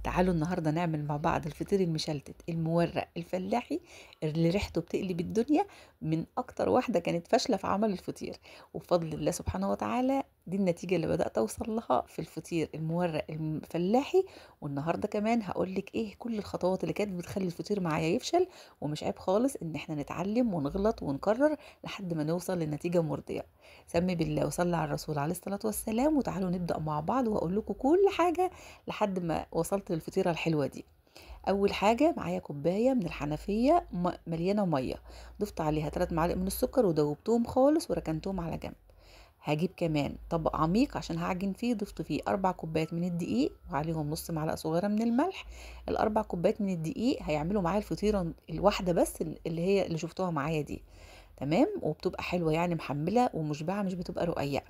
تعالوا النهاردة نعمل مع بعض الفطير المشلتت المورق الفلاحي اللي ريحته بتقلب الدنيا. من أكتر واحدة كانت فاشلة في عمل الفطير، وبفضل الله سبحانه وتعالى دي النتيجة اللي بدأت أوصل لها في الفطير المورق الفلاحي. والنهاردة كمان هقولك إيه كل الخطوات اللي كانت بتخلي الفطير معايا يفشل، ومش عيب خالص إن إحنا نتعلم ونغلط ونكرر لحد ما نوصل لنتيجة مرضية. سمي بالله وصلي على الرسول عليه الصلاة والسلام، وتعالوا نبدأ مع بعض وهقول لكم كل حاجة لحد ما وصلت للفطيرة الحلوة دي. أول حاجة معايا كوباية من الحنفية مليانة مية، ضفت عليها 3 معالق من السكر ودوبتهم خالص وركنتهم على جنب. هجيب كمان طبق عميق عشان هعجن فيه، ضفت فيه 4 كوبايات من الدقيق وعليهم نص معلقة صغيرة من الملح. ال4 كوبايات من الدقيق هيعملوا معايا الفطيرة الواحدة بس اللي هي اللي شفتوها معايا دي. تمام، وبتبقى حلوة يعني محملة ومشبعة، مش بتبقى رقيقة.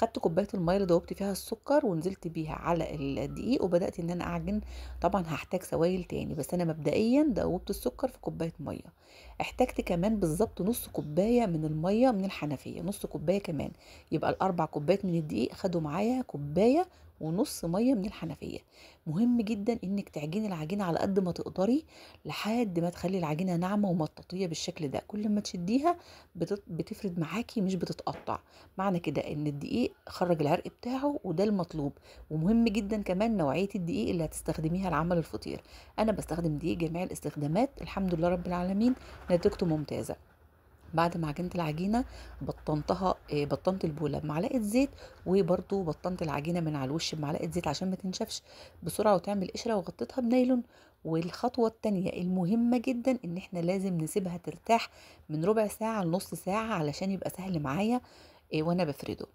خدت كوبايه الميه اللي دوبت فيها السكر ونزلت بيها على الدقيق وبدات ان انا اعجن. طبعا هحتاج سوائل تاني، بس انا مبدئيا دوبت السكر في كوبايه ميه. احتاجت كمان بالظبط نص كوبايه من الميه من الحنفيه، نص كوبايه كمان. يبقى ال4 كوبايات من الدقيق خدوا معايا كوبايه ونص ميه من الحنفيه. مهم جدا انك تعجني العجينه على قد ما تقدري لحد ما تخلي العجينه ناعمه ومطاطيه بالشكل ده. كل ما تشديها بتفرد معاكي مش بتتقطع. معنى كده ان الدقيق خرج العرق بتاعه وده المطلوب. ومهم جدا كمان نوعية الدقيق اللي هتستخدميها لعمل الفطير. انا بستخدم دقيق جميع الاستخدامات، الحمد لله رب العالمين نتيجته ممتازة. بعد ما عجنت العجينة بطنتها، بطنت البولة بمعلقة زيت، وبرضو بطنت العجينة من على الوش بمعلقة زيت عشان ما تنشفش بسرعة وتعمل قشرة، وغطيتها بنايلون. والخطوة التانية المهمة جدا ان احنا لازم نسيبها ترتاح من ربع ساعة لنص ساعة علشان يبقى سهل معايا وانا بفرده.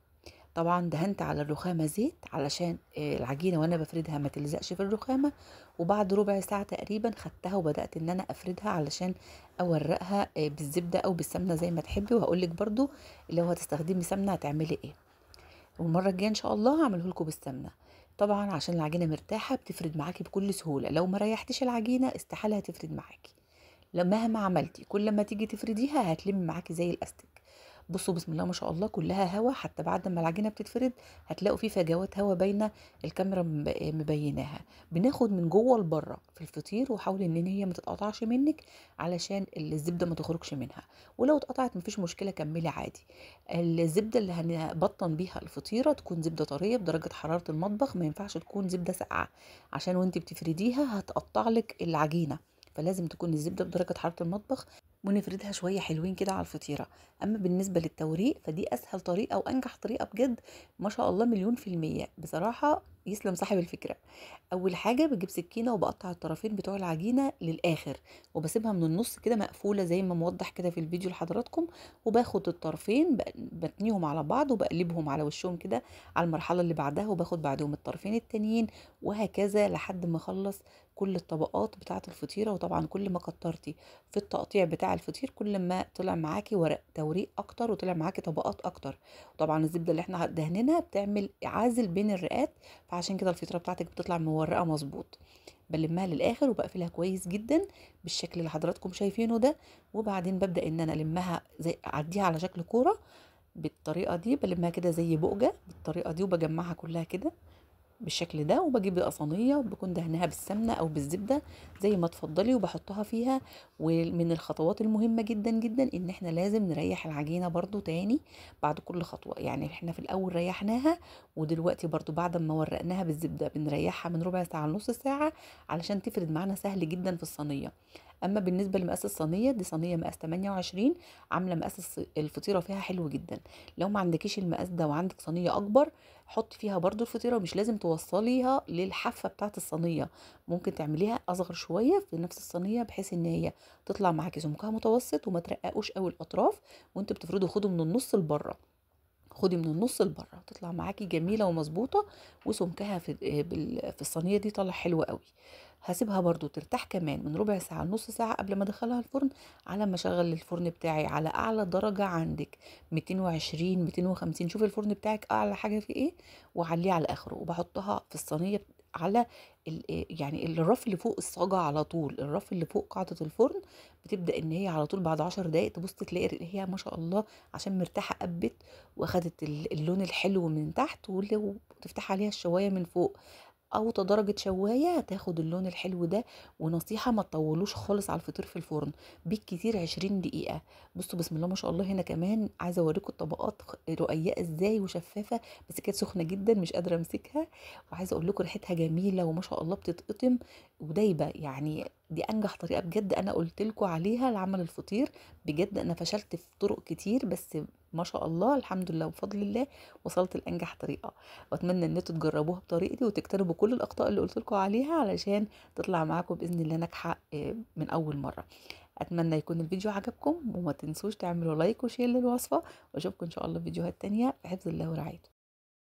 طبعا دهنت على الرخامة زيت علشان العجينة وانا بفردها ما تلزقش في الرخامة. وبعد ربع ساعة تقريبا خدتها وبدأت ان انا افردها علشان اورقها بالزبدة او بالسمنة زي ما تحبي، وهقولك برضو لو هتستخدمي سمنة هتعملي ايه. والمرة الجاية ان شاء الله هعمله لكم بالسمنة. طبعا عشان العجينة مرتاحة بتفرد معاكي بكل سهولة، لو ما ريحتش العجينة استحالة هتفرد معاكي. مهما عملتي كل ما تيجي تفرديها هتلم معاكي زي الاستيك. بصوا بسم الله ما شاء الله كلها هوا، حتى بعد ما العجينه بتتفرد هتلاقوا في فجوات هوا باينه، الكاميرا مبيناها. بناخد من جوه لبره في الفطير، وحاولي ان هي ما تتقطعش منك علشان الزبده ما تخرجش منها. ولو اتقطعت مفيش مشكله كملي عادي. الزبده اللي هنبطن بيها الفطيره تكون زبده طريه بدرجه حراره المطبخ، ما ينفعش تكون زبده ساقعه عشان وانت بتفرديها هتقطع لك العجينه. فلازم تكون الزبدة بدرجة حرارة المطبخ، ونفردها شوية حلوين كده على الفطيرة. أما بالنسبة للتوريق فدي أسهل طريقة وأنجح طريقة بجد، ما شاء الله مليون في المية بصراحة، يسلم صاحب الفكرة. اول حاجه بجيب سكينه وبقطع الطرفين بتوع العجينه للاخر، وبسيبها من النص كده مقفوله زي ما موضح كده في الفيديو لحضراتكم. وباخد الطرفين بتنيهم على بعض وبقلبهم على وشهم كده على المرحله اللي بعدها، وباخد بعدهم الطرفين التانيين، وهكذا لحد ما اخلص كل الطبقات بتاعه الفطيره. وطبعا كل ما كترتي في التقطيع بتاع الفطير كل ما طلع معاكي ورق توريق اكتر وطلع معاكي طبقات اكتر. وطبعا الزبده اللي احنا دهنينها بتعمل عازل بين الرئات، فعشان كده الفطيره بتاعتك بتطلع مورقه مظبوط. بلمها للاخر وبقفلها كويس جدا بالشكل اللي حضراتكم شايفينه ده. وبعدين ببدا ان انا المها زي اعديها على شكل كوره بالطريقه دي، بلمها كده زي بقجه بالطريقه دي وبجمعها كلها كده بالشكل ده. وبجيب بقى صينيه وبكون دهنها بالسمنه او بالزبده زي ما تفضلي وبحطها فيها. ومن الخطوات المهمه جدا جدا ان احنا لازم نريح العجينه برضو تاني بعد كل خطوه. يعني احنا في الاول ريحناها، ودلوقتي برضو بعد ما ورقناها بالزبده بنريحها من ربع ساعه لنص ساعه علشان تفرد معانا سهل جدا في الصينيه. اما بالنسبه لمقاس الصينيه دي صينيه مقاس 28، عامله مقاس الفطيره فيها حلو جدا. لو ما عندكيش المقاس ده وعندك صينيه اكبر حطي فيها برضو الفطيره، ومش لازم توصليها للحافه بتاعه الصينيه، ممكن تعمليها اصغر شويه في نفس الصينيه بحيث ان هي تطلع معاكي سمكها متوسط وما ترققوش قوي الاطراف. وانت بتفردوا خدوا من النص لبره، خدي من النص لبره تطلع معاكي جميله ومظبوطه. وسمكها في الصينيه دي طلع حلو قوي. هسيبها برضو ترتاح كمان من ربع ساعه لنص ساعه قبل ما ادخلها الفرن. على ما اشغل الفرن بتاعي على اعلى درجه عندك 220 250، شوفي الفرن بتاعك اعلى حاجه فيه ايه وعليه على اخره. وبحطها في الصينيه على يعني الرف اللي فوق الصاجة على طول، الرف اللي فوق قاعدة الفرن بتبدأ ان هي على طول بعد 10 دقايق تبص تلاقي هي ما شاء الله عشان مرتاحة قبت واخدت اللون الحلو من تحت، وتفتح عليها الشواية من فوق. او درجة شواية هتاخد اللون الحلو ده. ونصيحة ما تطولوش خالص على الفطير في الفرن، بالكتير 20 دقيقة. بصوا بسم الله ما شاء الله، هنا كمان عايزة اوريكم الطبقات رقيقة ازاي وشفافة، بس كانت سخنة جدا مش قادرة امسكها. وعايزة اقول لكم ريحتها جميلة وما شاء الله بتتقطم ودايبة، يعني دي انجح طريقة بجد انا قلت لكم عليها لعمل الفطير. بجد انا فشلت في طرق كتير، بس ما شاء الله الحمد لله وبفضل الله وصلت لانجح طريقة. واتمنى ان انتوا تجربوها بطريقتي وتجتنبوا كل الاخطاء اللي قلت لكم عليها علشان تطلع معاكم باذن الله ناجحه من اول مره. اتمنى يكون الفيديو عجبكم، وما تنسوش تعملوا لايك وشير للوصفه، واشوفكم ان شاء الله في فيديوهات تانية في حفظ الله ورعايته.